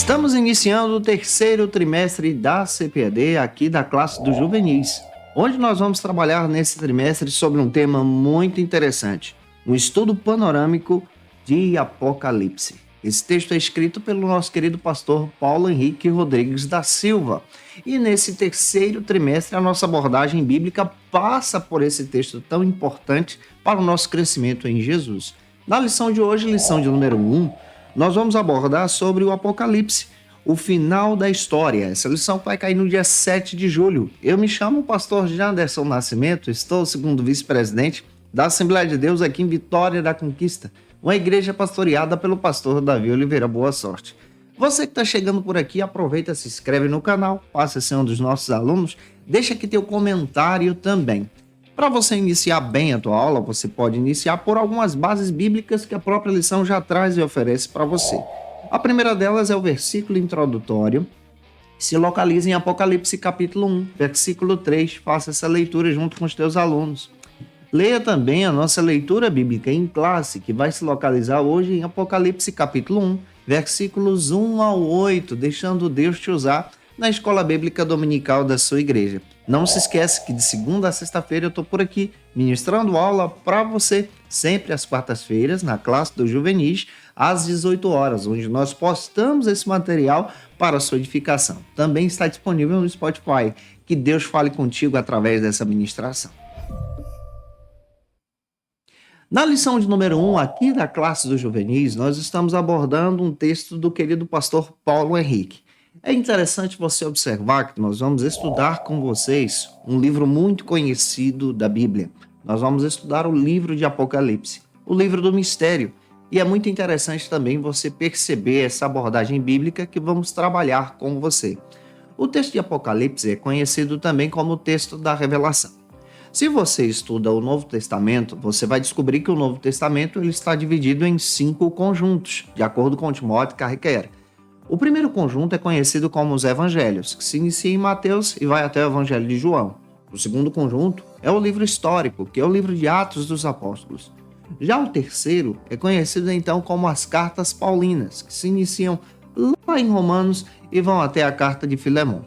Estamos iniciando o terceiro trimestre da CPAD, aqui da classe dos juvenis, onde nós vamos trabalhar nesse trimestre sobre um tema muito interessante, um estudo panorâmico de Apocalipse. Esse texto é escrito pelo nosso querido pastor Paulo Henrique Rodrigues da Silva. E nesse terceiro trimestre, a nossa abordagem bíblica passa por esse texto tão importante para o nosso crescimento em Jesus. Na lição de hoje, lição de número 1, nós vamos abordar sobre o Apocalipse, o final da história. Essa lição vai cair no dia 7 de julho. Eu me chamo pastor Janderson Nascimento, estou segundo vice-presidente da Assembleia de Deus aqui em Vitória da Conquista, uma igreja pastoreada pelo pastor Davi Oliveira. Boa sorte. Você que está chegando por aqui, aproveita, se inscreve no canal, passa a ser um dos nossos alunos, deixa aqui teu comentário também. Para você iniciar bem a tua aula, você pode iniciar por algumas bases bíblicas que a própria lição já traz e oferece para você. A primeira delas é o versículo introdutório, se localiza em Apocalipse capítulo 1, versículo 3, faça essa leitura junto com os teus alunos. Leia também a nossa leitura bíblica em classe, que vai se localizar hoje em Apocalipse capítulo 1, versículos 1 ao 8, deixando Deus te usar na escola bíblica dominical da sua igreja. Não se esquece que de segunda a sexta-feira eu estou por aqui, ministrando aula para você, sempre às quartas-feiras, na classe dos juvenis, às 18 horas, onde nós postamos esse material para a sua edificação. Também está disponível no Spotify. Que Deus fale contigo através dessa ministração. Na lição de número 1, aqui da classe dos juvenis, nós estamos abordando um texto do querido pastor Paulo Henrique. É interessante você observar que nós vamos estudar com vocês um livro muito conhecido da Bíblia. Nós vamos estudar o livro de Apocalipse, o livro do mistério. E é muito interessante também você perceber essa abordagem bíblica que vamos trabalhar com você. O texto de Apocalipse é conhecido também como o texto da revelação. Se você estuda o Novo Testamento, você vai descobrir que o Novo Testamento ele está dividido em 5 conjuntos, de acordo com Timóteo Carriquer. O primeiro conjunto é conhecido como os Evangelhos, que se inicia em Mateus e vai até o Evangelho de João. O segundo conjunto é o livro histórico, que é o livro de Atos dos Apóstolos. Já o terceiro é conhecido então como as Cartas Paulinas, que se iniciam lá em Romanos e vão até a Carta de Filemão.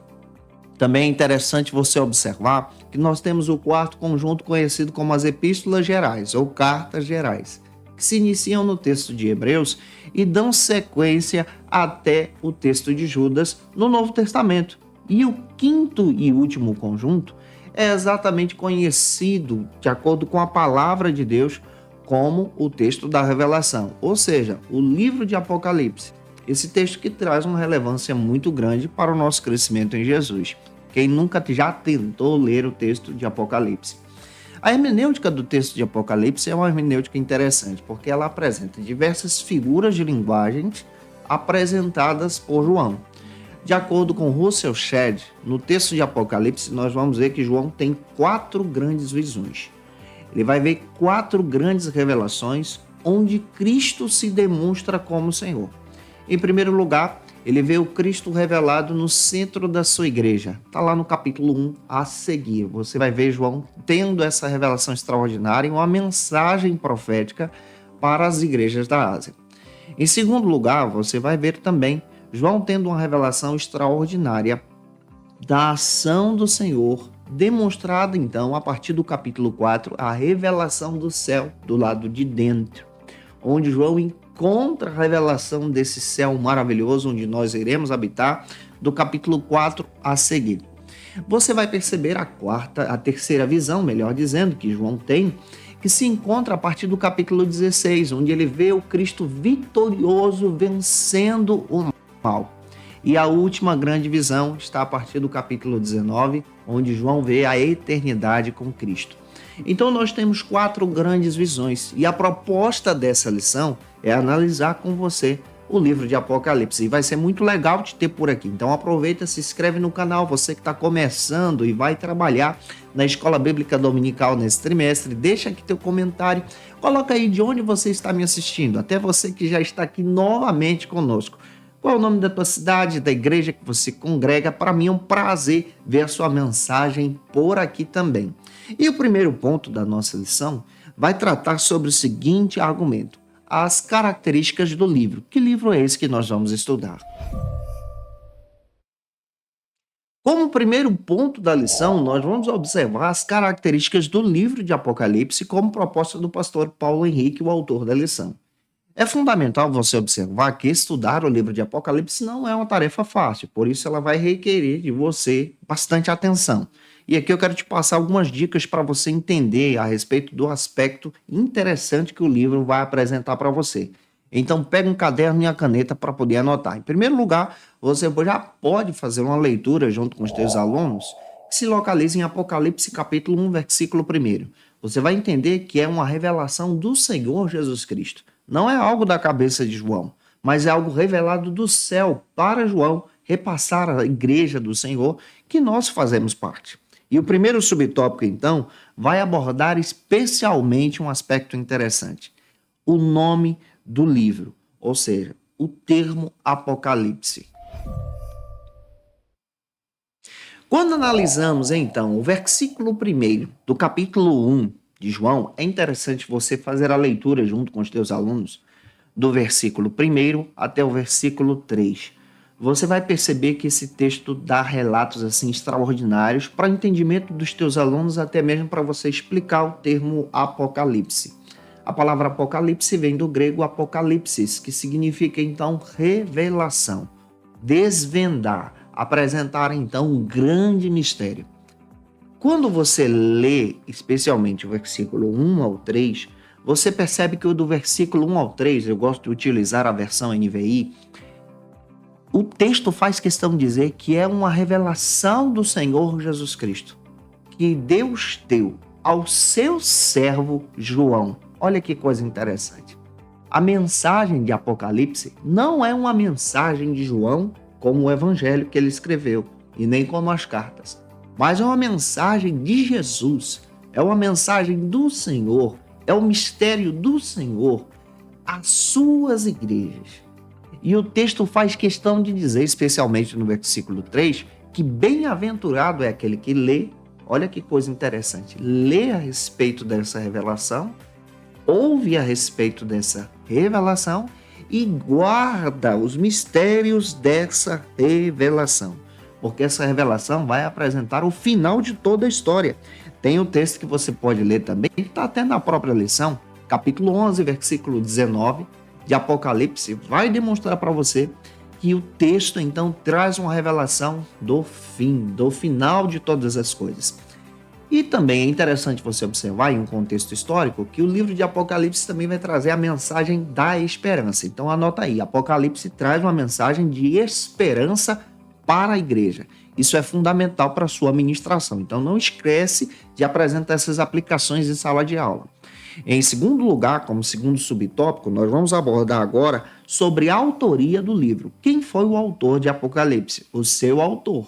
Também é interessante você observar que nós temos o quarto conjunto conhecido como as Epístolas Gerais, ou Cartas Gerais, que se iniciam no texto de Hebreus e dão sequência até o texto de Judas no Novo Testamento. E o quinto e último conjunto é exatamente conhecido, de acordo com a palavra de Deus, como o texto da revelação, ou seja, o livro de Apocalipse. Esse texto que traz uma relevância muito grande para o nosso crescimento em Jesus. Quem nunca já tentou ler o texto de Apocalipse? A hermenêutica do texto de Apocalipse é uma hermenêutica interessante, porque ela apresenta diversas figuras de linguagens apresentadas por João. De acordo com Russell Shedd, no texto de Apocalipse, nós vamos ver que João tem 4 grandes visões. Ele vai ver 4 grandes revelações onde Cristo se demonstra como Senhor. Em primeiro lugar, ele vê o Cristo revelado no centro da sua igreja. Está lá no capítulo 1 a seguir. Você vai ver João tendo essa revelação extraordinária e uma mensagem profética para as igrejas da Ásia. Em segundo lugar, você vai ver também João tendo uma revelação extraordinária da ação do Senhor, demonstrada então a partir do capítulo 4, a revelação do céu do lado de dentro, onde João encontra a revelação desse céu maravilhoso onde nós iremos habitar, do capítulo 4 a seguir. Você vai perceber a terceira visão, melhor dizendo, que João tem, que se encontra a partir do capítulo 16, onde ele vê o Cristo vitorioso vencendo o mal. E a última grande visão está a partir do capítulo 19, onde João vê a eternidade com Cristo. Então nós temos 4 grandes visões e a proposta dessa lição é analisar com você o livro de Apocalipse. E vai ser muito legal te ter por aqui. Então aproveita, se inscreve no canal, você que está começando e vai trabalhar na Escola Bíblica Dominical nesse trimestre. Deixa aqui teu comentário, coloca aí de onde você está me assistindo, até você que já está aqui novamente conosco. Qual é o nome da tua cidade, da igreja que você congrega? Para mim é um prazer ver a sua mensagem por aqui também. E o primeiro ponto da nossa lição vai tratar sobre o seguinte argumento: as características do livro. Que livro é esse que nós vamos estudar? Como primeiro ponto da lição, nós vamos observar as características do livro de Apocalipse como proposta do pastor Paulo Henrique, o autor da lição. É fundamental você observar que estudar o livro de Apocalipse não é uma tarefa fácil, por isso ela vai requerer de você bastante atenção. E aqui eu quero te passar algumas dicas para você entender a respeito do aspecto interessante que o livro vai apresentar para você. Então, pega um caderno e a caneta para poder anotar. Em primeiro lugar, você já pode fazer uma leitura junto com os teus alunos que se localiza em Apocalipse capítulo 1, versículo 1. Você vai entender que é uma revelação do Senhor Jesus Cristo. Não é algo da cabeça de João, mas é algo revelado do céu para João repassar à igreja do Senhor que nós fazemos parte. E o primeiro subtópico, então, vai abordar especialmente um aspecto interessante: o nome do livro, ou seja, o termo Apocalipse. Quando analisamos, então, o versículo 1 do capítulo 1 de João, é interessante você fazer a leitura junto com os teus alunos, do versículo 1 até o versículo 3. Você vai perceber que esse texto dá relatos assim extraordinários para o entendimento dos teus alunos, até mesmo para você explicar o termo Apocalipse. A palavra Apocalipse vem do grego apocalipsis, que significa então revelação, desvendar, apresentar então um grande mistério. Quando você lê, especialmente o versículo 1 ao 3, você percebe que o do versículo 1 ao 3, eu gosto de utilizar a versão NVI, o texto faz questão de dizer que é uma revelação do Senhor Jesus Cristo, que Deus deu ao seu servo João. Olha que coisa interessante. A mensagem de Apocalipse não é uma mensagem de João como o evangelho que ele escreveu, e nem como as cartas, mas é uma mensagem de Jesus, é uma mensagem do Senhor, é o mistério do Senhor às suas igrejas. E o texto faz questão de dizer, especialmente no versículo 3, que bem-aventurado é aquele que lê, olha que coisa interessante, lê a respeito dessa revelação, ouve a respeito dessa revelação e guarda os mistérios dessa revelação. Porque essa revelação vai apresentar o final de toda a história. Tem um texto que você pode ler também, que está até na própria lição, capítulo 11, versículo 19 de Apocalipse, vai demonstrar para você que o texto então traz uma revelação do fim, do final de todas as coisas. E também é interessante você observar, em um contexto histórico, que o livro de Apocalipse também vai trazer a mensagem da esperança. Então anota aí, Apocalipse traz uma mensagem de esperança para a igreja. Isso é fundamental para a sua ministração. Então não esquece de apresentar essas aplicações em sala de aula. Em segundo lugar, como segundo subtópico, nós vamos abordar agora sobre a autoria do livro. Quem foi o autor de Apocalipse? O seu autor.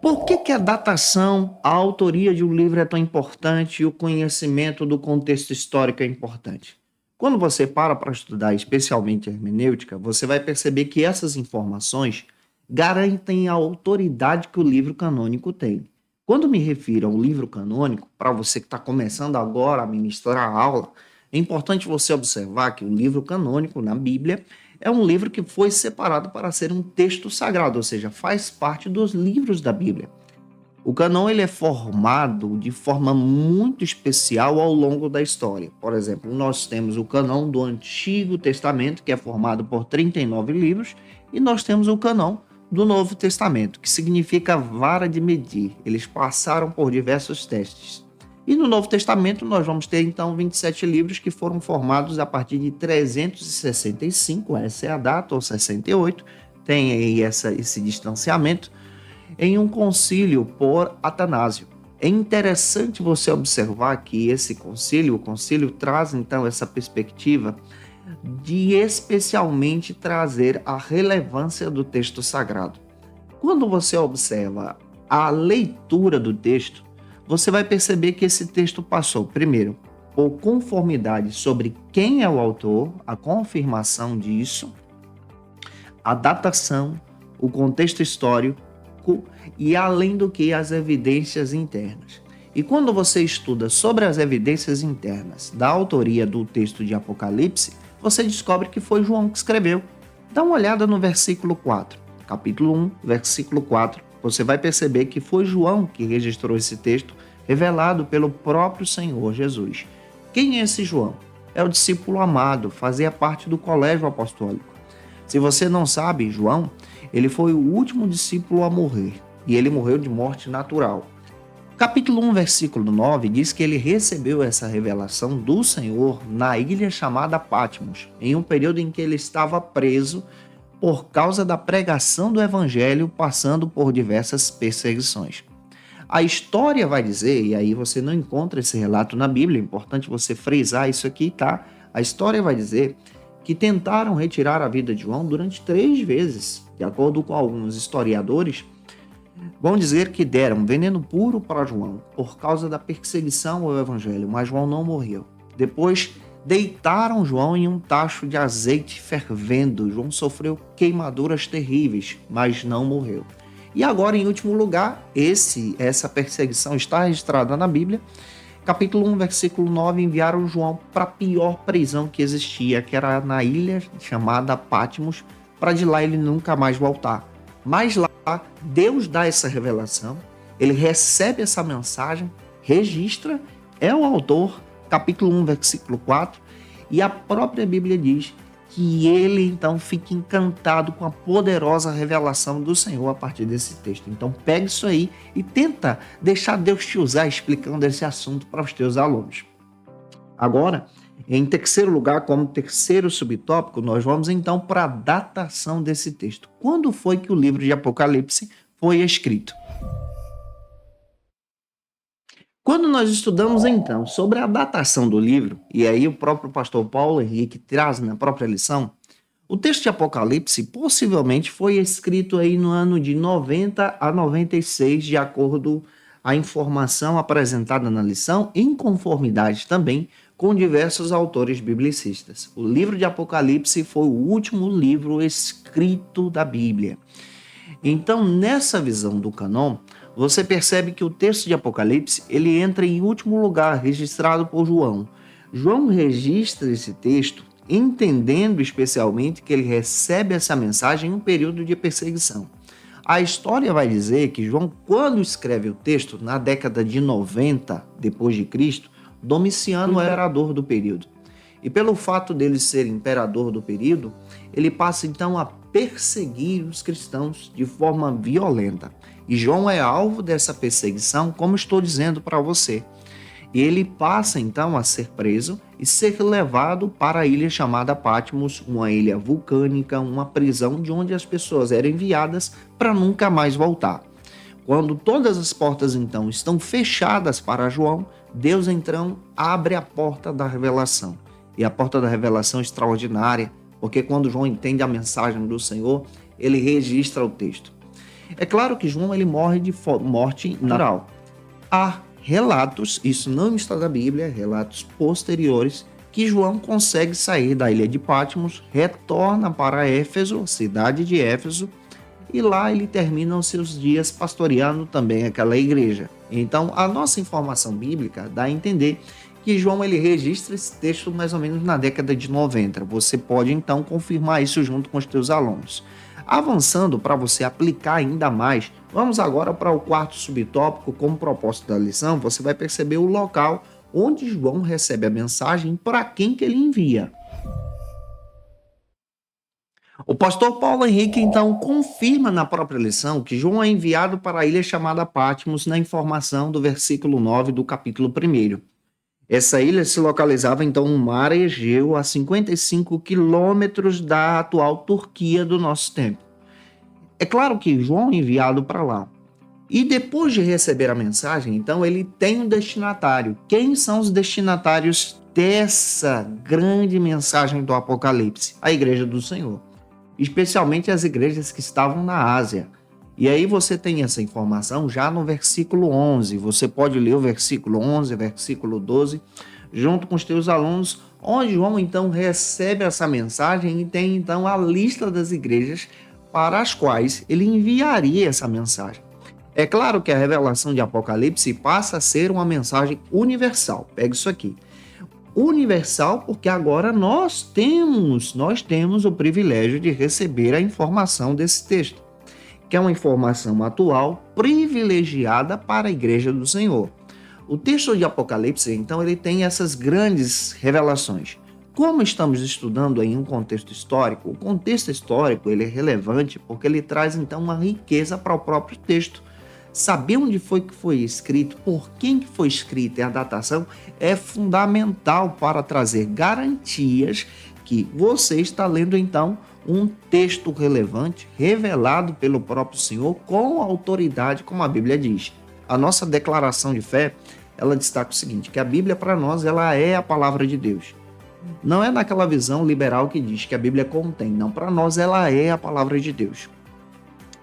Por que a datação, a autoria de um livro é tão importante e o conhecimento do contexto histórico é importante? Quando você para estudar, especialmente a hermenêutica, você vai perceber que essas informações garantem a autoridade que o livro canônico tem. Quando me refiro a um livro canônico, para você que está começando agora a ministrar a aula, é importante você observar que o livro canônico na Bíblia é um livro que foi separado para ser um texto sagrado, ou seja, faz parte dos livros da Bíblia. O cânon ele é formado de forma muito especial ao longo da história. Por exemplo, nós temos o cânon do Antigo Testamento, que é formado por 39 livros, e nós temos o cânon do Novo Testamento, que significa vara de medir. Eles passaram por diversos testes. E no Novo Testamento nós vamos ter então 27 livros que foram formados a partir de 365, essa é a data, ou 68, tem aí esse distanciamento, em um concílio por Atanásio. É interessante você observar que esse concílio, o concílio traz então essa perspectiva de especialmente trazer a relevância do texto sagrado. Quando você observa a leitura do texto, você vai perceber que esse texto passou, primeiro, por conformidade sobre quem é o autor, a confirmação disso, a datação, o contexto histórico e, além do que, as evidências internas. E quando você estuda sobre as evidências internas da autoria do texto de Apocalipse, você descobre que foi João que escreveu. Dá uma olhada no versículo 4. capítulo 1, versículo 4, você vai perceber que foi João que registrou esse texto revelado pelo próprio Senhor Jesus. Quem é esse João? É o discípulo amado, fazia parte do colégio apostólico. Se você não sabe, João, ele foi o último discípulo a morrer, e ele morreu de morte natural. Capítulo 1, versículo 9, diz que ele recebeu essa revelação do Senhor na ilha chamada Patmos, em um período em que ele estava preso por causa da pregação do evangelho, passando por diversas perseguições. A história vai dizer, e aí você não encontra esse relato na Bíblia, é importante você frisar isso aqui, tá? A história vai dizer que tentaram retirar a vida de João durante 3 vezes. De acordo com alguns historiadores, vão dizer que deram veneno puro para João por causa da perseguição ao evangelho, mas João não morreu. Depois deitaram João em um tacho de azeite fervendo. João sofreu queimaduras terríveis, mas não morreu. E agora, em último lugar, essa perseguição está registrada na Bíblia. Capítulo 1, versículo 9, enviaram João para a pior prisão que existia, que era na ilha chamada Patmos, para de lá ele nunca mais voltar. Mas lá, Deus dá essa revelação, ele recebe essa mensagem, registra, é o autor, capítulo 1, versículo 4, e a própria Bíblia diz que ele então fica encantado com a poderosa revelação do Senhor a partir desse texto. Então pega isso aí e tenta deixar Deus te usar explicando esse assunto para os teus alunos. Agora, em terceiro lugar, como terceiro subtópico, nós vamos então para a datação desse texto. Quando foi que o livro de Apocalipse foi escrito? Quando nós estudamos então sobre a datação do livro, e aí o próprio pastor Paulo Henrique traz na própria lição, o texto de Apocalipse possivelmente foi escrito aí no ano de 90 a 96, de acordo à informação apresentada na lição, em conformidade também com diversos autores biblicistas. O livro de Apocalipse foi o último livro escrito da Bíblia. Então, nessa visão do cânon, você percebe que o texto de Apocalipse ele entra em último lugar, registrado por João. João registra esse texto entendendo especialmente que ele recebe essa mensagem em um período de perseguição. A história vai dizer que João, quando escreve o texto, na década de 90 depois de Cristo, Domiciano era o imperador do período. E pelo fato dele ser imperador do período, ele passa então a perseguir os cristãos de forma violenta. E João é alvo dessa perseguição, como estou dizendo para você. E ele passa então a ser preso e ser levado para a ilha chamada Patmos, uma ilha vulcânica, uma prisão de onde as pessoas eram enviadas para nunca mais voltar. Quando todas as portas então estão fechadas para João, Deus então abre a porta da revelação. E a porta da revelação é extraordinária, porque quando João entende a mensagem do Senhor, ele registra o texto. É claro que João ele morre de morte natural. Há relatos, isso não está na Bíblia, relatos posteriores, que João consegue sair da ilha de Patmos, retorna para Éfeso, cidade de Éfeso, e lá ele termina os seus dias pastoreando também aquela igreja. Então, a nossa informação bíblica dá a entender que João ele registra esse texto mais ou menos na década de 90. Você pode então confirmar isso junto com os teus alunos. Avançando para você aplicar ainda mais, vamos agora para o quarto subtópico. Como propósito da lição, você vai perceber o local onde João recebe a mensagem, para quem que ele envia. O pastor Paulo Henrique, então, confirma na própria lição que João é enviado para a ilha chamada Patmos na informação do versículo 9 do capítulo 1. Essa ilha se localizava, então, no mar Egeu, a 55 quilômetros da atual Turquia do nosso tempo. É claro que João é enviado para lá. E depois de receber a mensagem, então, ele tem um destinatário. Quem são os destinatários dessa grande mensagem do Apocalipse? A Igreja do Senhor. Especialmente as igrejas que estavam na Ásia. E aí você tem essa informação já no versículo 11. Você pode ler o versículo 11, versículo 12, junto com os teus alunos, onde João então recebe essa mensagem e tem então a lista das igrejas para as quais ele enviaria essa mensagem. É claro que a revelação de Apocalipse passa a ser uma mensagem universal. Pega isso aqui. Universal, porque agora nós temos o privilégio de receber a informação desse texto. que é uma informação atual privilegiada para a Igreja do Senhor. O texto de Apocalipse, então, ele tem essas grandes revelações. Como estamos estudando em um contexto histórico, o contexto histórico ele é relevante porque ele traz, então, uma riqueza para o próprio texto. Saber onde foi que foi escrito, por quem que foi escrito e a datação é fundamental para trazer garantias que você está lendo, então, um texto relevante, revelado pelo próprio Senhor, com autoridade, como a Bíblia diz. A nossa declaração de fé, ela destaca o seguinte, que a Bíblia para nós, ela é a palavra de Deus. Não é naquela visão liberal que diz que a Bíblia contém, não, para nós ela é a palavra de Deus.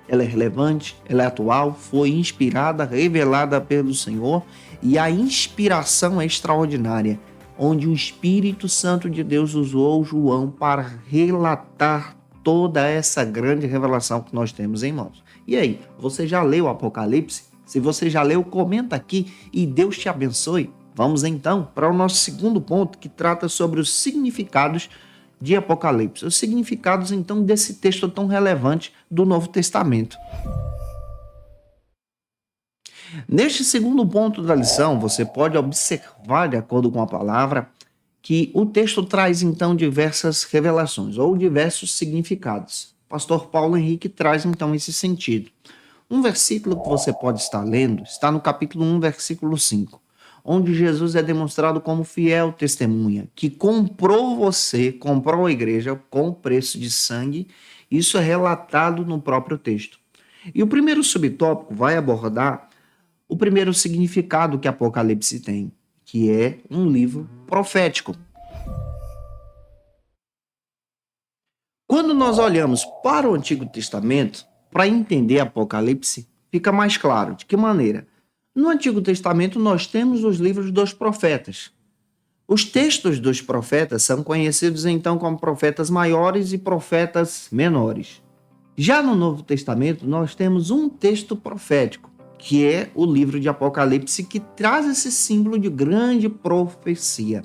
Ela é relevante, ela é atual, foi inspirada, revelada pelo Senhor e a inspiração é extraordinária, onde o Espírito Santo de Deus usou João para relatar toda essa grande revelação que nós temos em mãos. E aí, você já leu o Apocalipse? Se você já leu, comenta aqui e Deus te abençoe. Vamos então para o nosso segundo ponto, que trata sobre os significados de Apocalipse. Os significados, então, desse texto tão relevante do Novo Testamento. Neste segundo ponto da lição, você pode observar, de acordo com a palavra, que o texto traz, então, diversas revelações ou diversos significados. O pastor Paulo Henrique traz, então, esse sentido. Um versículo que você pode estar lendo está no capítulo 1, versículo 5. Onde Jesus é demonstrado como fiel testemunha, que comprou a igreja com preço de sangue. Isso é relatado no próprio texto. E o primeiro subtópico vai abordar o primeiro significado que Apocalipse tem, que é um livro profético. Quando nós olhamos para o Antigo Testamento, para entender Apocalipse, fica mais claro. De que maneira? No Antigo Testamento, nós temos os livros dos profetas. Os textos dos profetas são conhecidos, então, como profetas maiores e profetas menores. Já no Novo Testamento, nós temos um texto profético, que é o livro de Apocalipse, que traz esse símbolo de grande profecia.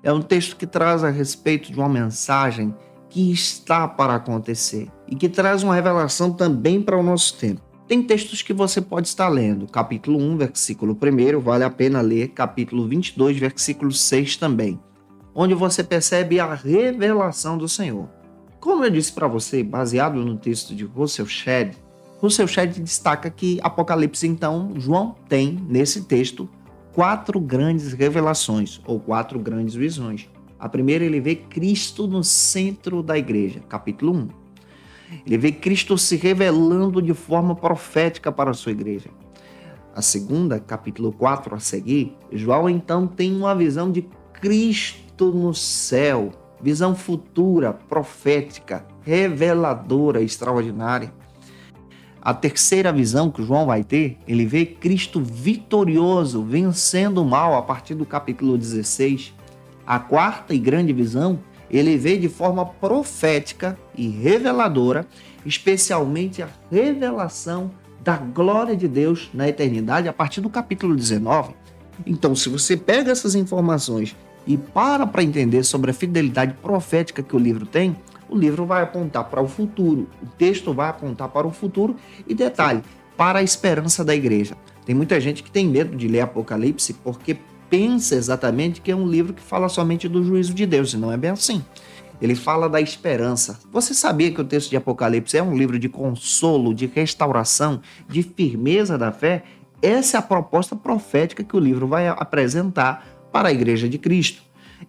É um texto que traz a respeito de uma mensagem que está para acontecer e que traz uma revelação também para o nosso tempo. Tem textos que você pode estar lendo, capítulo 1, versículo 1, vale a pena ler, capítulo 22, versículo 6 também, onde você percebe a revelação do Senhor. Como eu disse para você, baseado no texto de Russell Shedd destaca que Apocalipse, então, João tem, nesse texto, 4 grandes revelações, ou 4 grandes visões. A primeira, ele vê Cristo no centro da igreja, capítulo 1. Ele vê Cristo se revelando de forma profética para a sua igreja. A segunda, capítulo 4 a seguir, João então tem uma visão de Cristo no céu, visão futura, profética, reveladora, extraordinária. A terceira visão que João vai ter, ele vê Cristo vitorioso, vencendo o mal a partir do capítulo 16. A quarta e grande visão, ele vê de forma profética e reveladora, especialmente a revelação da glória de Deus na eternidade, a partir do capítulo 19. Então, se você pega essas informações e para entender sobre a fidelidade profética que o livro tem, o livro vai apontar para o futuro, o texto vai apontar para o futuro e, detalhe, para a esperança da igreja. Tem muita gente que tem medo de ler Apocalipse porque pensa exatamente que é um livro que fala somente do juízo de Deus, e não é bem assim. Ele fala da esperança. Você sabia que o texto de Apocalipse é um livro de consolo, de restauração, de firmeza da fé? Essa é a proposta profética que o livro vai apresentar para a Igreja de Cristo.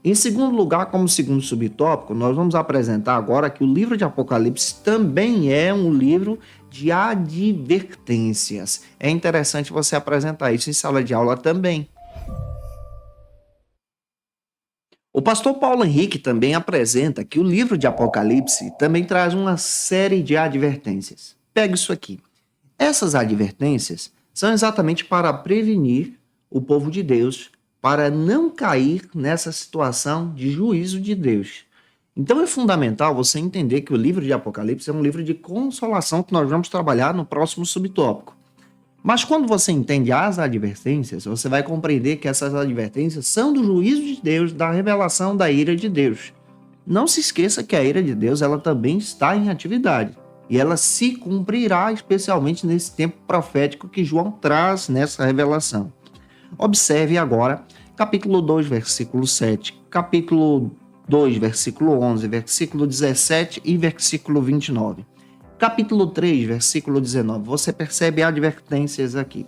Em segundo lugar, como segundo subtópico, nós vamos apresentar agora que o livro de Apocalipse também é um livro de advertências. É interessante você apresentar isso em sala de aula também. O pastor Paulo Henrique também apresenta que o livro de Apocalipse também traz uma série de advertências. Pega isso aqui. Essas advertências são exatamente para prevenir o povo de Deus para não cair nessa situação de juízo de Deus. Então é fundamental você entender que o livro de Apocalipse é um livro de consolação que nós vamos trabalhar no próximo subtópico. Mas quando você entende as advertências, você vai compreender que essas advertências são do juízo de Deus, da revelação da ira de Deus. Não se esqueça que a ira de Deus ela também está em atividade. E ela se cumprirá especialmente nesse tempo profético que João traz nessa revelação. Observe agora capítulo 2, versículo 7, capítulo 2, versículo 11, versículo 17 e versículo 29. Capítulo 3, versículo 19. Você percebe advertências aqui.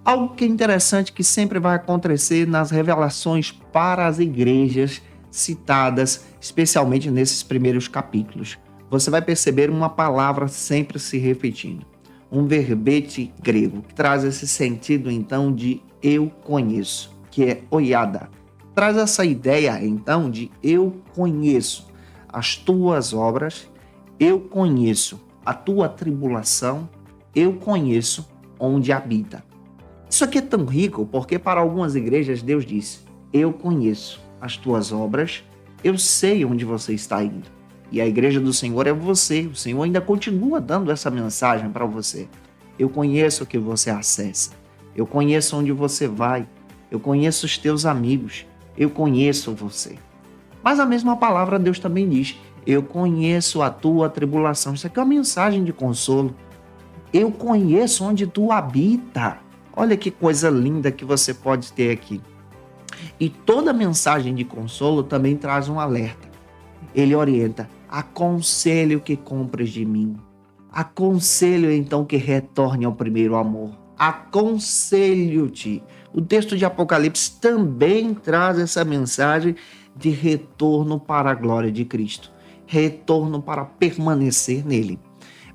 Algo que é interessante que sempre vai acontecer nas revelações para as igrejas citadas, especialmente nesses primeiros capítulos. Você vai perceber uma palavra sempre se repetindo. Um verbete grego que traz esse sentido, então, de eu conheço, que é oiada. Traz essa ideia, então, de eu conheço as tuas obras, eu conheço a tua tribulação, eu conheço onde habita. Isso aqui é tão rico porque para algumas igrejas Deus disse, eu conheço as tuas obras, eu sei onde você está indo. E a igreja do Senhor é você, o Senhor ainda continua dando essa mensagem para você. Eu conheço o que você acessa, eu conheço onde você vai, eu conheço os teus amigos, eu conheço você. Mas a mesma palavra Deus também diz, eu conheço a tua tribulação. Isso aqui é uma mensagem de consolo. Eu conheço onde tu habita. Olha que coisa linda que você pode ter aqui. E toda mensagem de consolo também traz um alerta. Ele orienta, aconselho que compres de mim. Aconselho então que retorne ao primeiro amor. Aconselho-te. O texto de Apocalipse também traz essa mensagem de retorno para a glória de Cristo. Retorno para permanecer nele.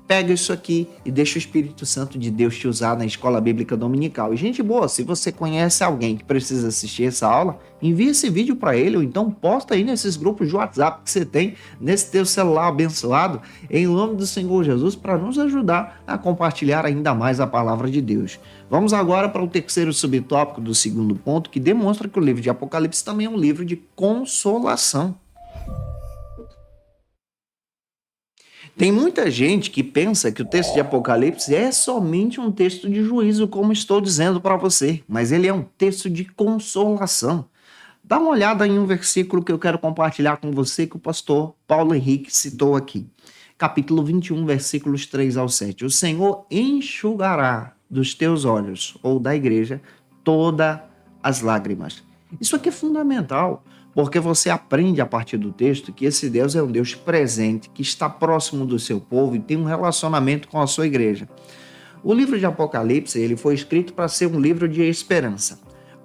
Pega isso aqui e deixa o Espírito Santo de Deus te usar na escola bíblica dominical. E gente boa, se você conhece alguém que precisa assistir essa aula, envia esse vídeo para ele ou então posta aí nesses grupos de WhatsApp que você tem nesse teu celular abençoado, em nome do Senhor Jesus, para nos ajudar a compartilhar ainda mais a palavra de Deus. Vamos agora para o terceiro subtópico do segundo ponto, que demonstra que o livro de Apocalipse também é um livro de consolação. Tem muita gente que pensa que o texto de Apocalipse é somente um texto de juízo, como estou dizendo para você, mas ele é um texto de consolação. Dá uma olhada em um versículo que eu quero compartilhar com você que o pastor Paulo Henrique citou aqui. Capítulo 21, versículos 3 ao 7. O Senhor enxugará dos teus olhos, ou da igreja, todas as lágrimas. Isso aqui é fundamental, porque você aprende a partir do texto que esse Deus é um Deus presente, que está próximo do seu povo e tem um relacionamento com a sua igreja. O livro de Apocalipse ele foi escrito para ser um livro de esperança.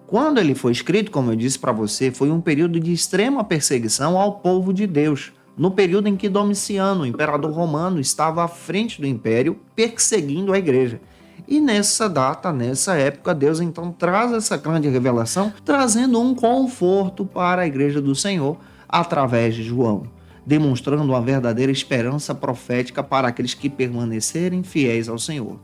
Quando ele foi escrito, como eu disse para você, foi um período de extrema perseguição ao povo de Deus, no período em que Domiciano, o imperador romano, estava à frente do império, perseguindo a igreja. E nessa data, nessa época, Deus então traz essa grande revelação, trazendo um conforto para a igreja do Senhor através de João, demonstrando uma verdadeira esperança profética para aqueles que permanecerem fiéis ao Senhor.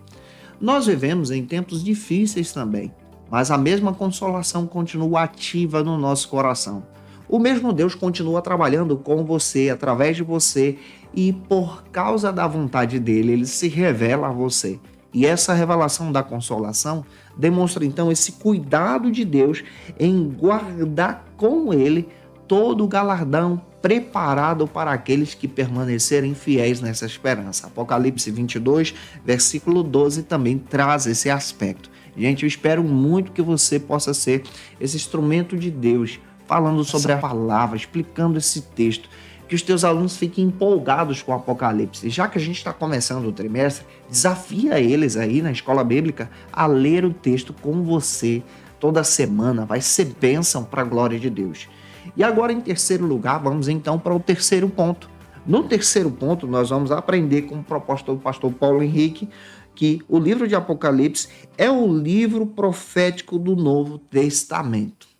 Nós vivemos em tempos difíceis também, mas a mesma consolação continua ativa no nosso coração. O mesmo Deus continua trabalhando com você, através de você, e por causa da vontade dele, ele se revela a você. E essa revelação da consolação demonstra então esse cuidado de Deus em guardar com ele todo o galardão preparado para aqueles que permanecerem fiéis nessa esperança. Apocalipse 22, versículo 12 também traz esse aspecto. Gente, eu espero muito que você possa ser esse instrumento de Deus, falando sobre a palavra, explicando esse texto, que os teus alunos fiquem empolgados com o Apocalipse. E já que a gente está começando o trimestre, desafia eles aí na escola bíblica a ler o texto com você toda semana. Vai ser bênção para a glória de Deus. E agora, em terceiro lugar, vamos então para o terceiro ponto. No terceiro ponto, nós vamos aprender com o proposta do pastor Paulo Henrique que o livro de Apocalipse é o livro profético do Novo Testamento.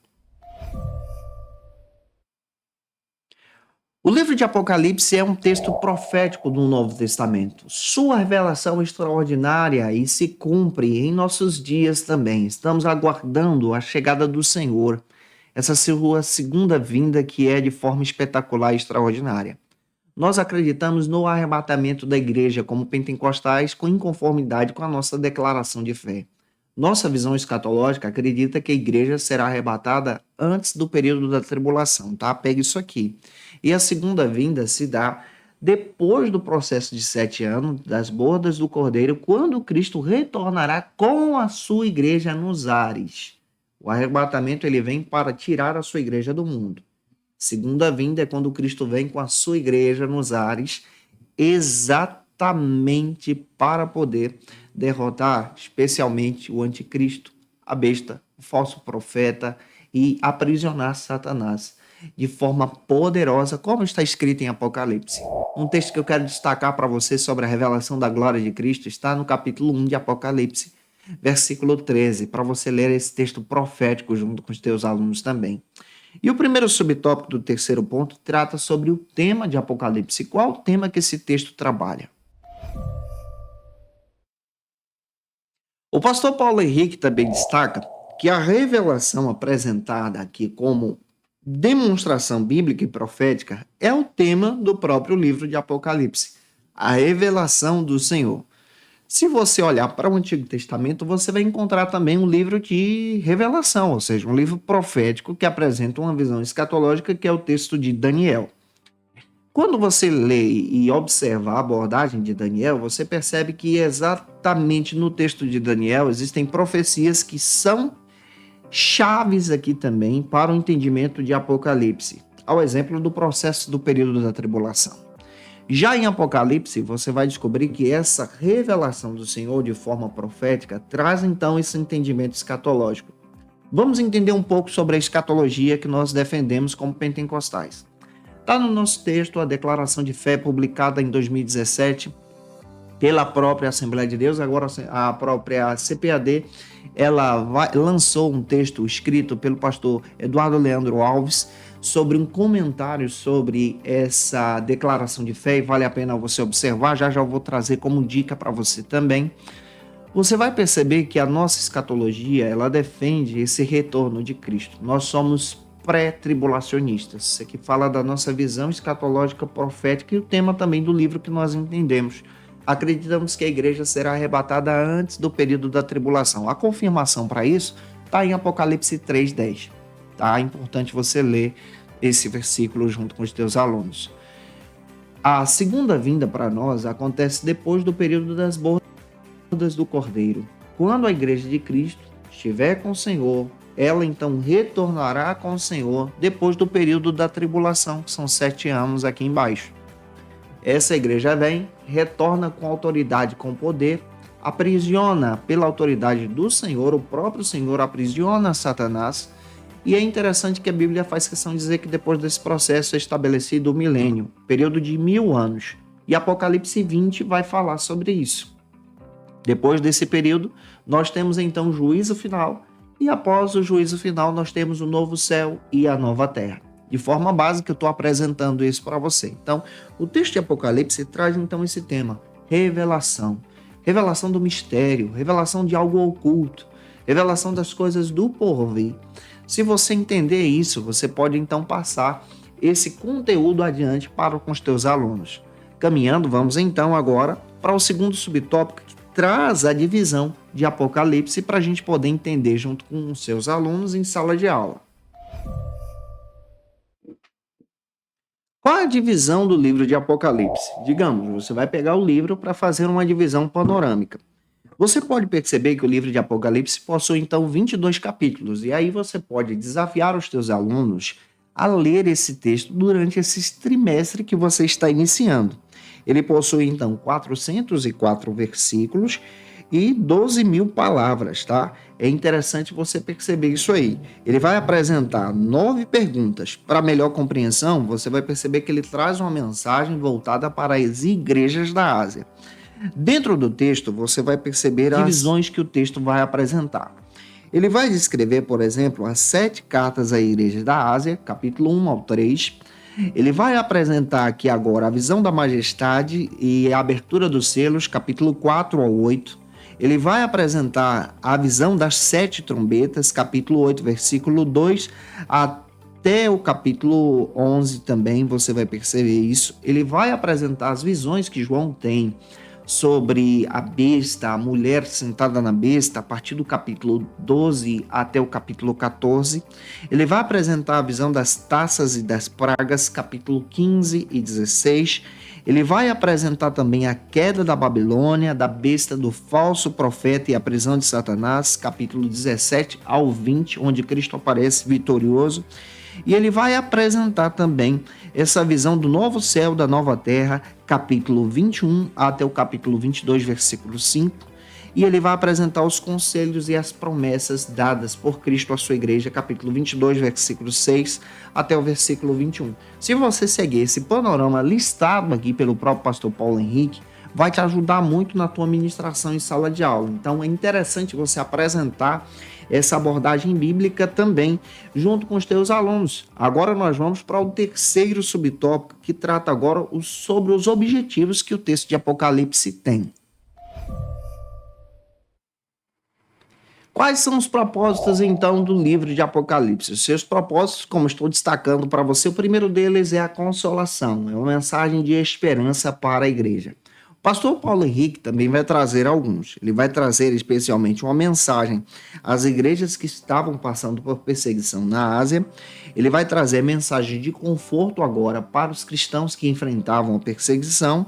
O livro de Apocalipse é um texto profético do Novo Testamento. Sua revelação é extraordinária e se cumpre em nossos dias também. Estamos aguardando a chegada do Senhor, essa sua segunda vinda que é de forma espetacular e extraordinária. Nós acreditamos no arrebatamento da igreja como pentecostais com inconformidade com a nossa declaração de fé. Nossa visão escatológica acredita que a igreja será arrebatada antes do período da tribulação, tá? Pega isso aqui. E a segunda vinda se dá depois do processo de 7 anos, das bodas do Cordeiro, quando Cristo retornará com a sua igreja nos ares. O arrebatamento ele vem para tirar a sua igreja do mundo. Segunda vinda é quando Cristo vem com a sua igreja nos ares, exatamente para poder derrotar especialmente o anticristo, a besta, o falso profeta e aprisionar Satanás de forma poderosa, como está escrito em Apocalipse. Um texto que eu quero destacar para você sobre a revelação da glória de Cristo está no capítulo 1 de Apocalipse, versículo 13, para você ler esse texto profético junto com os teus alunos também. E o primeiro subtópico do terceiro ponto trata sobre o tema de Apocalipse. Qual o tema que esse texto trabalha? O pastor Paulo Henrique também destaca que a revelação apresentada aqui como demonstração bíblica e profética é o tema do próprio livro de Apocalipse, a revelação do Senhor. Se você olhar para o Antigo Testamento, você vai encontrar também um livro de revelação, ou seja, um livro profético que apresenta uma visão escatológica, que é o texto de Daniel. Quando você lê e observa a abordagem de Daniel, você percebe que exatamente no texto de Daniel existem profecias que são chaves aqui também para o entendimento de Apocalipse, ao exemplo do processo do período da tribulação. Já em Apocalipse, você vai descobrir que essa revelação do Senhor de forma profética traz então esse entendimento escatológico. Vamos entender um pouco sobre a escatologia que nós defendemos como pentecostais. Está no nosso texto a declaração de fé publicada em 2017 pela própria Assembleia de Deus, agora a própria CPAD, lançou um texto escrito pelo pastor Eduardo Leandro Alves sobre um comentário sobre essa declaração de fé, e vale a pena você observar, já eu vou trazer como dica para você também. Você vai perceber que a nossa escatologia, ela defende esse retorno de Cristo. Nós somos pré-tribulacionistas. Isso aqui fala da nossa visão escatológica profética e o tema também do livro que nós entendemos. Acreditamos que a igreja será arrebatada antes do período da tribulação. A confirmação para isso está em Apocalipse 3:10. Tá? É importante você ler esse versículo junto com os teus alunos. A segunda vinda para nós acontece depois do período das bodas do Cordeiro. Quando a igreja de Cristo estiver com o Senhor, ela então retornará com o Senhor depois do período da tribulação, que são 7 anos aqui embaixo. Essa igreja vem, retorna com autoridade, com poder, aprisiona pela autoridade do Senhor, o próprio Senhor aprisiona Satanás, e é interessante que a Bíblia faz questão de dizer que depois desse processo é estabelecido o milênio, período de 1000 anos, e Apocalipse 20 vai falar sobre isso. Depois desse período, nós temos então o juízo final, e após o juízo final nós temos o novo céu e a nova terra. De forma básica, eu estou apresentando isso para você. Então, o texto de Apocalipse traz então esse tema, revelação. Revelação do mistério, revelação de algo oculto, revelação das coisas do porvir. Se você entender isso, você pode então passar esse conteúdo adiante para com os teus alunos. Caminhando, vamos então agora para o segundo subtópico, que traz a divisão de Apocalipse para a gente poder entender junto com os seus alunos em sala de aula. Qual é a divisão do livro de Apocalipse? Digamos, você vai pegar o livro para fazer uma divisão panorâmica. Você pode perceber que o livro de Apocalipse possui então 22 capítulos, e aí você pode desafiar os teus alunos a ler esse texto durante esse trimestre que você está iniciando. Ele possui então 404 versículos e 12.000 palavras, tá? É interessante você perceber isso aí. Ele vai apresentar 9 perguntas. Para melhor compreensão, você vai perceber que ele traz uma mensagem voltada para as igrejas da Ásia. Dentro do texto, você vai perceber as divisões que o texto vai apresentar. Ele vai descrever, por exemplo, as 7 cartas à igreja da Ásia, capítulo 1 ao 3. Ele vai apresentar aqui agora a visão da majestade e a abertura dos selos, capítulo 4 ao 8. Ele vai apresentar a visão das 7 trombetas, capítulo 8, versículo 2 até o capítulo 11 também, você vai perceber isso. Ele vai apresentar as visões que João tem sobre a besta, a mulher sentada na besta, a partir do capítulo 12 até o capítulo 14. Ele vai apresentar a visão das taças e das pragas, capítulo 15 e 16. Ele vai apresentar também a queda da Babilônia, da besta do falso profeta e a prisão de Satanás, capítulo 17 ao 20, onde Cristo aparece vitorioso. E ele vai apresentar também essa visão do novo céu, da nova terra, capítulo 21 até o capítulo 22, versículo 5. E ele vai apresentar os conselhos e as promessas dadas por Cristo à sua igreja, capítulo 22, versículo 6 até o versículo 21. Se você seguir esse panorama listado aqui pelo próprio pastor Paulo Henrique, vai te ajudar muito na tua ministração em sala de aula. Então é interessante você apresentar essa abordagem bíblica também junto com os teus alunos. Agora nós vamos para o terceiro subtópico, que trata agora sobre os objetivos que o texto de Apocalipse tem. Quais são os propósitos, então, do livro de Apocalipse? Os seus propósitos, como estou destacando para você, o primeiro deles é a consolação, é uma mensagem de esperança para a igreja. O pastor Paulo Henrique também vai trazer alguns. Ele vai trazer especialmente uma mensagem às igrejas que estavam passando por perseguição na Ásia. Ele vai trazer mensagem de conforto agora para os cristãos que enfrentavam a perseguição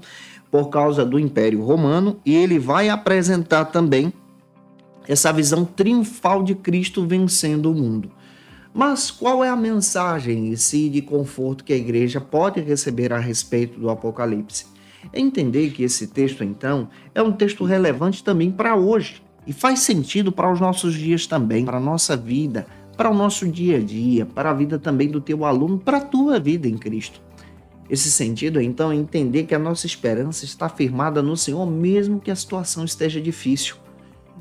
por causa do Império Romano. E ele vai apresentar também essa visão triunfal de Cristo vencendo o mundo. Mas qual é a mensagem em si de conforto que a igreja pode receber a respeito do Apocalipse? É entender que esse texto, então, é um texto relevante também para hoje e faz sentido para os nossos dias também, para a nossa vida, para o nosso dia a dia, para a vida também do teu aluno, para a tua vida em Cristo. Esse sentido, então, é entender que a nossa esperança está firmada no Senhor, mesmo que a situação esteja difícil.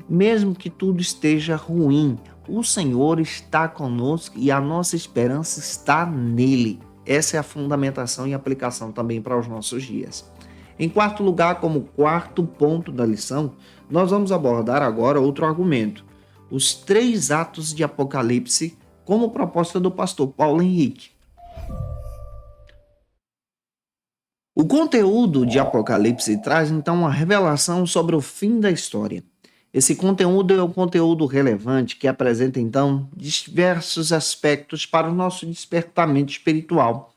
Mesmo que tudo esteja ruim, o Senhor está conosco e a nossa esperança está nele. Essa é a fundamentação e aplicação também para os nossos dias. Em quarto lugar, como quarto ponto da lição, nós vamos abordar agora outro argumento. Os 3 atos de Apocalipse, como proposta do pastor Paulo Henrique. O conteúdo de Apocalipse traz então uma revelação sobre o fim da história. Esse conteúdo é um conteúdo relevante que apresenta, então, diversos aspectos para o nosso despertamento espiritual.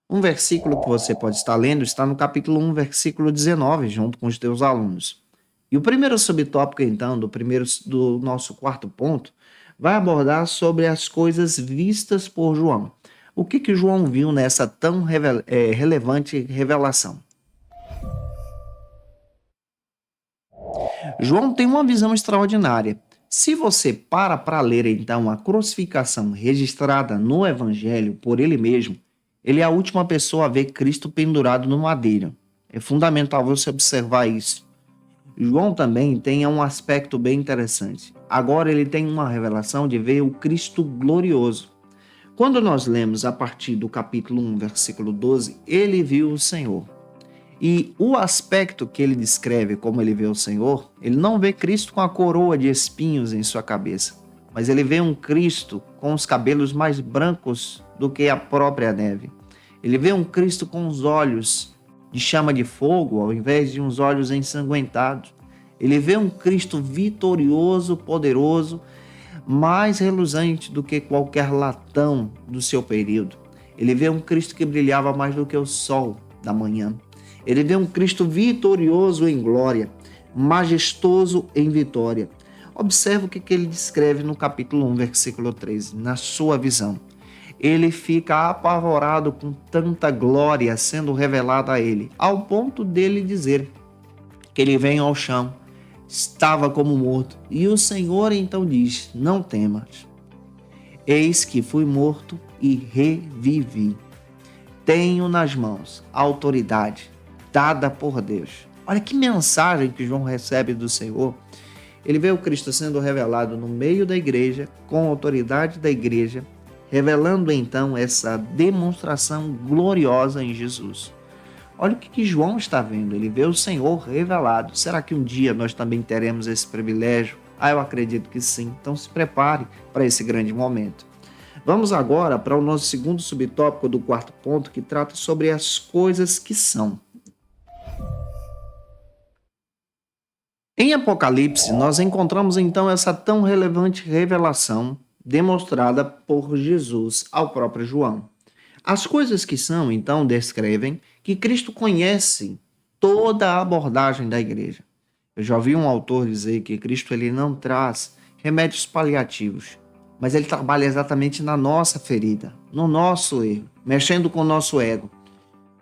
Um versículo que você pode estar lendo está no capítulo 1, versículo 19, junto com os teus alunos. E o primeiro subtópico, então, do nosso quarto ponto, vai abordar sobre as coisas vistas por João. O que João viu nessa tão relevante revelação? João tem uma visão extraordinária. Se você para ler então a crucificação registrada no Evangelho por ele mesmo, ele é a última pessoa a ver Cristo pendurado no madeiro. É fundamental você observar isso. João também tem um aspecto bem interessante. Agora ele tem uma revelação de ver o Cristo glorioso. Quando nós lemos a partir do capítulo 1, versículo 12, ele viu o Senhor. E o aspecto que ele descreve como ele vê o Senhor, ele não vê Cristo com a coroa de espinhos em sua cabeça, mas ele vê um Cristo com os cabelos mais brancos do que a própria neve. Ele vê um Cristo com os olhos de chama de fogo, ao invés de uns olhos ensanguentados. Ele vê um Cristo vitorioso, poderoso, mais reluzente do que qualquer latão do seu período. Ele vê um Cristo que brilhava mais do que o sol da manhã. Ele vê um Cristo vitorioso em glória, majestoso em vitória. Observe o que ele descreve no capítulo 1, versículo 13, na sua visão. Ele fica apavorado com tanta glória sendo revelada a ele, ao ponto dele dizer que ele vem ao chão, estava como morto. E o Senhor então diz, não temas, eis que fui morto e revivi. Tenho nas mãos a autoridade dada por Deus. Olha que mensagem que João recebe do Senhor. Ele vê o Cristo sendo revelado no meio da igreja, com a autoridade da igreja, revelando então essa demonstração gloriosa em Jesus. Olha o que João está vendo, ele vê o Senhor revelado. Será que um dia nós também teremos esse privilégio? Eu acredito que sim, então se prepare para esse grande momento. Vamos agora para o nosso segundo subtópico do quarto ponto, que trata sobre as coisas que são. Em Apocalipse, nós encontramos então essa tão relevante revelação demonstrada por Jesus ao próprio João. As coisas que são, então, descrevem que Cristo conhece toda a abordagem da igreja. Eu já ouvi um autor dizer que Cristo ele não traz remédios paliativos, mas ele trabalha exatamente na nossa ferida, no nosso erro, mexendo com o nosso ego.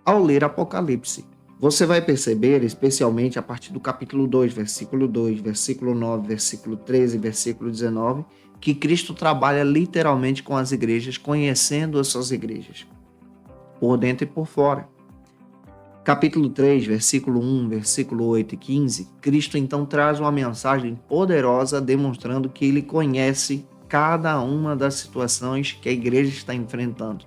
Ao ler Apocalipse, você vai perceber, especialmente a partir do capítulo 2, versículo 9, versículo 13, versículo 19, que Cristo trabalha literalmente com as igrejas, conhecendo as suas igrejas, por dentro e por fora. Capítulo 3, versículo 1, versículo 8 e 15, Cristo então traz uma mensagem poderosa demonstrando que ele conhece cada uma das situações que a igreja está enfrentando.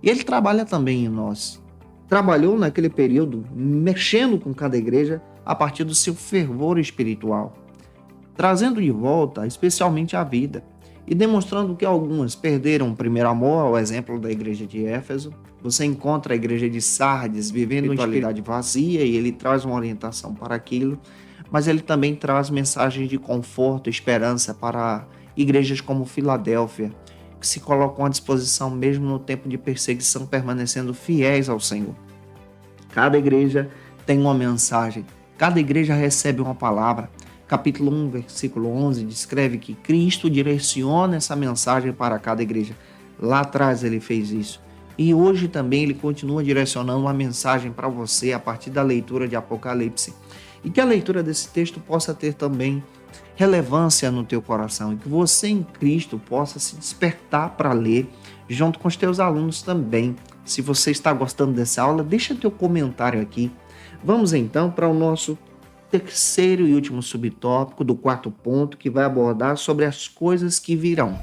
E ele trabalha também em nós. Trabalhou naquele período mexendo com cada igreja a partir do seu fervor espiritual, trazendo de volta especialmente a vida e demonstrando que algumas perderam o primeiro amor, ao exemplo da igreja de Éfeso. Você encontra a igreja de Sardes vivendo uma espiritualidade vazia e ele traz uma orientação para aquilo, mas ele também traz mensagens de conforto e esperança para igrejas como Filadélfia, que se colocam à disposição mesmo no tempo de perseguição, permanecendo fiéis ao Senhor. Cada igreja tem uma mensagem, cada igreja recebe uma palavra. Capítulo 1, versículo 11, descreve que Cristo direciona essa mensagem para cada igreja. Lá atrás ele fez isso. E hoje também ele continua direcionando uma mensagem para você a partir da leitura de Apocalipse. E que a leitura desse texto possa ter também relevância no teu coração. E que você em Cristo possa se despertar para ler junto com os teus alunos também. Se você está gostando dessa aula, deixa teu comentário aqui. Vamos então para o nosso terceiro e último subtópico do quarto ponto, que vai abordar sobre as coisas que virão.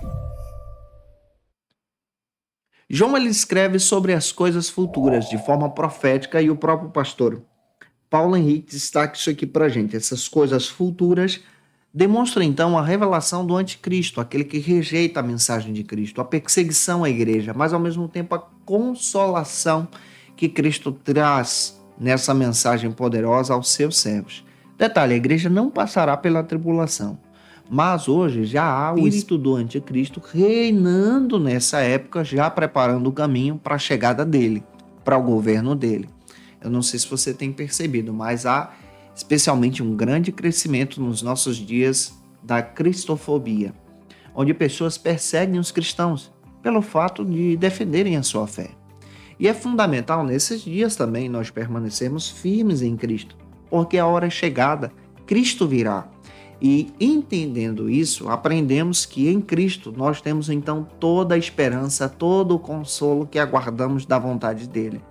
João ele escreve sobre as coisas futuras de forma profética e o próprio pastor Paulo Henrique destaca isso aqui para a gente. Essas coisas futuras demonstram então a revelação do anticristo, aquele que rejeita a mensagem de Cristo, a perseguição à igreja, mas ao mesmo tempo a consolação que Cristo traz nessa mensagem poderosa aos seus servos. Detalhe, a igreja não passará pela tribulação, mas hoje já há o espírito do anticristo reinando nessa época, já preparando o caminho para a chegada dele, para o governo dele. Eu não sei se você tem percebido, mas há especialmente um grande crescimento nos nossos dias da cristofobia, onde pessoas perseguem os cristãos pelo fato de defenderem a sua fé. E é fundamental nesses dias também nós permanecermos firmes em Cristo, porque a hora é chegada, Cristo virá. E entendendo isso, aprendemos que em Cristo nós temos então toda a esperança, todo o consolo que aguardamos da vontade dele.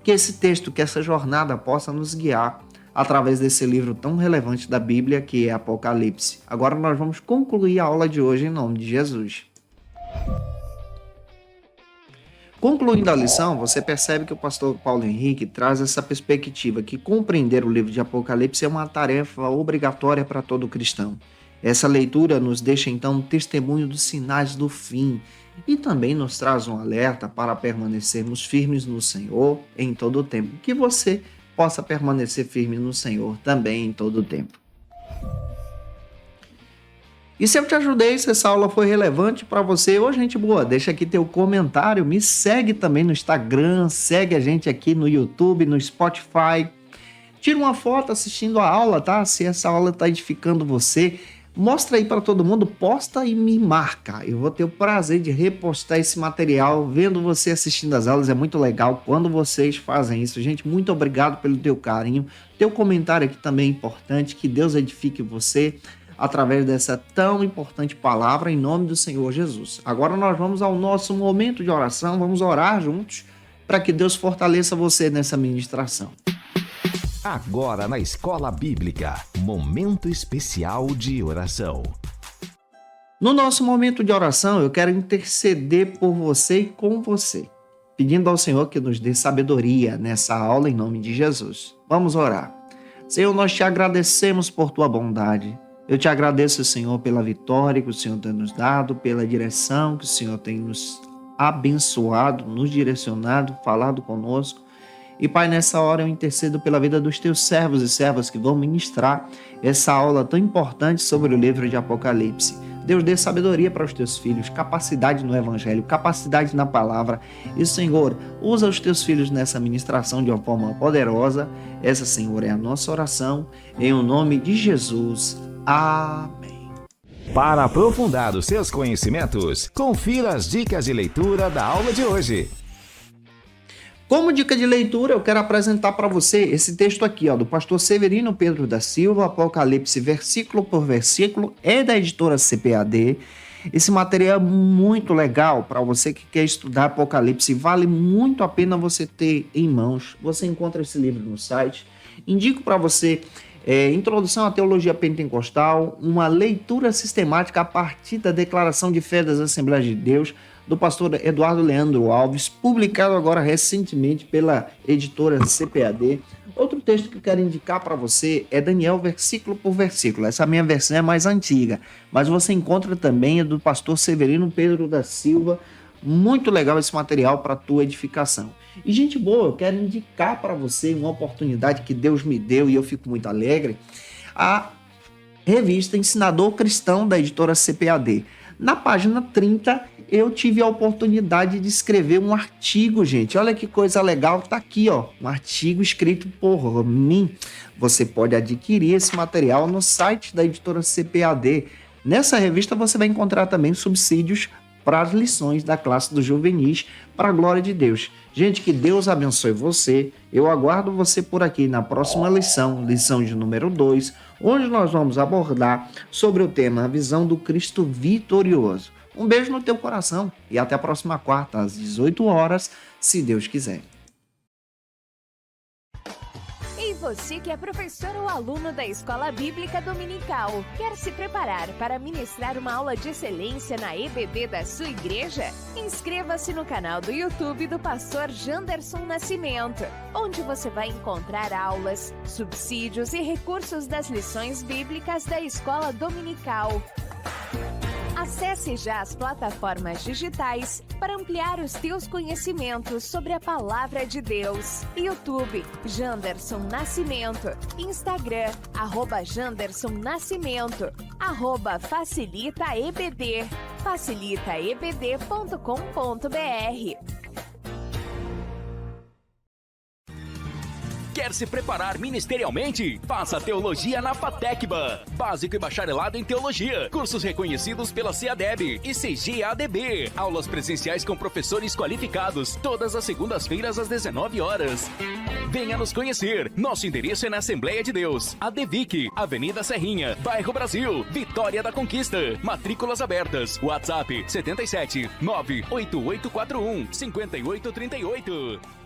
Que esse texto, que essa jornada possa nos guiar através desse livro tão relevante da Bíblia que é Apocalipse. Agora nós vamos concluir a aula de hoje em nome de Jesus. Concluindo a lição, você percebe que o pastor Paulo Henrique traz essa perspectiva que compreender o livro de Apocalipse é uma tarefa obrigatória para todo cristão. Essa leitura nos deixa então um testemunho dos sinais do fim e também nos traz um alerta para permanecermos firmes no Senhor em todo o tempo. Que você possa permanecer firme no Senhor também em todo o tempo. E se eu te ajudei, se essa aula foi relevante para você, ô gente boa, deixa aqui teu comentário, me segue também no Instagram, segue a gente aqui no YouTube, no Spotify. Tira uma foto assistindo a aula, tá? Se essa aula está edificando você, mostra aí para todo mundo, posta e me marca. Eu vou ter o prazer de repostar esse material, vendo você assistindo as aulas, é muito legal quando vocês fazem isso. Gente, muito obrigado pelo teu carinho. Teu comentário aqui também é importante, que Deus edifique você através dessa tão importante palavra em nome do Senhor Jesus. Agora nós vamos ao nosso momento de oração, vamos orar juntos para que Deus fortaleça você nessa ministração. Agora na Escola Bíblica, momento especial de oração. No nosso momento de oração, eu quero interceder por você e com você, pedindo ao Senhor que nos dê sabedoria nessa aula em nome de Jesus. Vamos orar. Senhor, nós te agradecemos por tua bondade. Eu te agradeço, Senhor, pela vitória que o Senhor tem nos dado, pela direção que o Senhor tem nos abençoado, nos direcionado, falado conosco. E, Pai, nessa hora eu intercedo pela vida dos teus servos e servas que vão ministrar essa aula tão importante sobre o livro de Apocalipse. Deus dê sabedoria para os teus filhos, capacidade no evangelho, capacidade na palavra. E, Senhor, usa os teus filhos nessa ministração de uma forma poderosa. Essa, Senhor, é a nossa oração. Em o nome de Jesus. Amém. Para aprofundar os seus conhecimentos, confira as dicas de leitura da aula de hoje. Como dica de leitura, eu quero apresentar para você esse texto aqui, do pastor Severino Pedro da Silva, Apocalipse, versículo por versículo, é da editora CPAD. Esse material é muito legal para você que quer estudar Apocalipse, vale muito a pena você ter em mãos. Você encontra esse livro no site. Indico para você Introdução à Teologia Pentecostal, uma leitura sistemática a partir da Declaração de Fé das Assembleias de Deus, do pastor Eduardo Leandro Alves, publicado agora recentemente pela editora CPAD. Outro texto que eu quero indicar para você é Daniel, versículo por versículo. Essa minha versão é mais antiga, mas você encontra também a do pastor Severino Pedro da Silva. Muito legal esse material para a tua edificação. E, gente boa, eu quero indicar para você uma oportunidade que Deus me deu e eu fico muito alegre, a revista Ensinador Cristão da editora CPAD. Na página 30, eu tive a oportunidade de escrever um artigo, gente. Olha que coisa legal, tá aqui, um artigo escrito por mim. Você pode adquirir esse material no site da editora CPAD. Nessa revista você vai encontrar também subsídios para as lições da classe dos juvenis, para a glória de Deus. Gente, que Deus abençoe você. Eu aguardo você por aqui na próxima lição de número 2, onde nós vamos abordar sobre o tema A Visão do Cristo Vitorioso. Um beijo no teu coração e até a próxima quarta, às 18 horas, se Deus quiser. E você que é professor ou aluno da Escola Bíblica Dominical, quer se preparar para ministrar uma aula de excelência na EBD da sua igreja? Inscreva-se no canal do YouTube do pastor Janderson Nascimento, onde você vai encontrar aulas, subsídios e recursos das lições bíblicas da Escola Dominical. Acesse já as plataformas digitais para ampliar os teus conhecimentos sobre a Palavra de Deus. YouTube, Janderson Nascimento. Instagram, @Janderson Nascimento. @FacilitaEBD. facilitaebd.com.br. Quer se preparar ministerialmente? Faça Teologia na FATECBA. Básico e bacharelado em Teologia. Cursos reconhecidos pela CEADEB e CGADB. Aulas presenciais com professores qualificados. Todas as segundas-feiras às 19 horas. Venha nos conhecer. Nosso endereço é na Assembleia de Deus. ADVIC, Avenida Serrinha, Bairro Brasil, Vitória da Conquista. Matrículas abertas. WhatsApp 77 98841 5838.